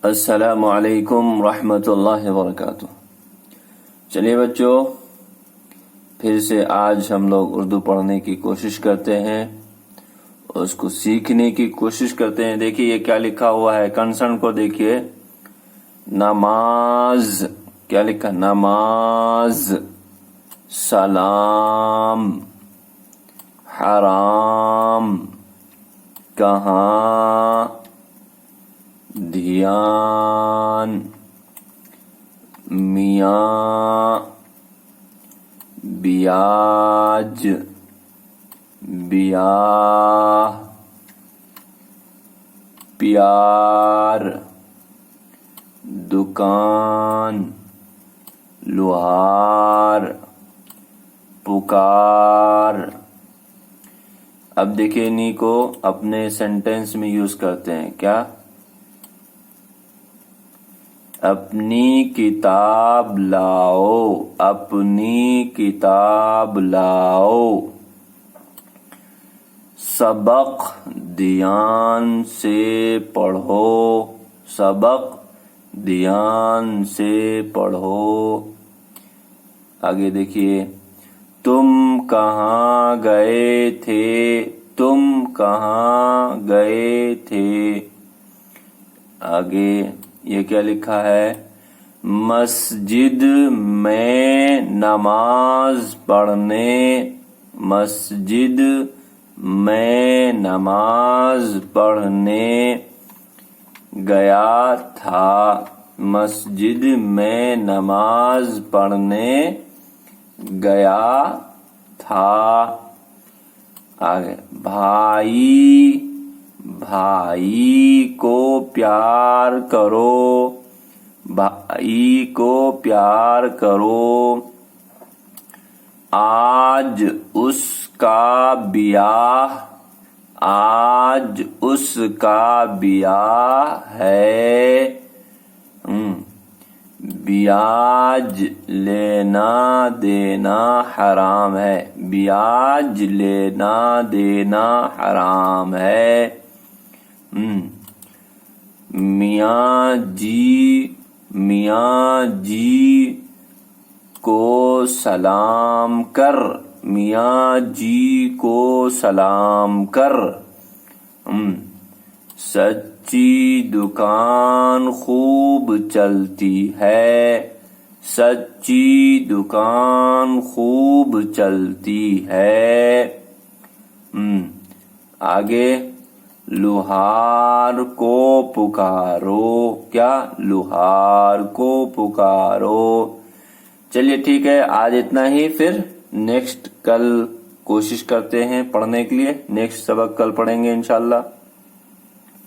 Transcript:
السلام علیکم ورحمۃ اللہ وبرکاتہ۔ چلیے بچوں، پھر سے آج ہم لوگ اردو پڑھنے کی کوشش کرتے ہیں، اس کو سیکھنے کی کوشش کرتے ہیں۔ دیکھیے یہ کیا لکھا ہوا ہے، کنسرن کو دیکھیے، نماز، کیا لکھا، نماز، سلام، حرام، کہاں، دھیان، میاں، بیاج، بیاہ، پیار، دکان، لوہار، پکار۔ اب دیکھیں انہی کو اپنے سینٹینس میں یوز کرتے ہیں۔ کیا؟ اپنی کتاب لاؤ، اپنی کتاب لاؤ۔ سبق دھیان سے پڑھو، سبق دھیان سے پڑھو۔ آگے دیکھیے، تم کہاں گئے تھے، تم کہاں گئے تھے۔ آگے یہ کیا لکھا ہے، مسجد میں نماز پڑھنے، مسجد میں نماز پڑھنے گیا تھا، مسجد میں نماز پڑھنے گیا تھا۔ آگے، بھائی، بھائی کو پیار کرو، بھائی کو پیار کرو۔ آج اس کا بیاہ، آج اس کا بیاہ ہے۔ بیاج لینا دینا حرام ہے، بیاج لینا دینا حرام ہے۔ میاں جی، میاں جی کو سلام کر، میاں جی کو سلام کر۔ سچی دکان خوب چلتی ہے، سچی دکان خوب چلتی ہے۔ آگے، لوہار کو پکارو، کیا، لوہار کو پکارو۔ چلیے ٹھیک ہے، آج اتنا ہی، پھر نیکسٹ کل کوشش کرتے ہیں پڑھنے کے لیے، نیکسٹ سبق کل پڑھیں گے انشاءاللہ۔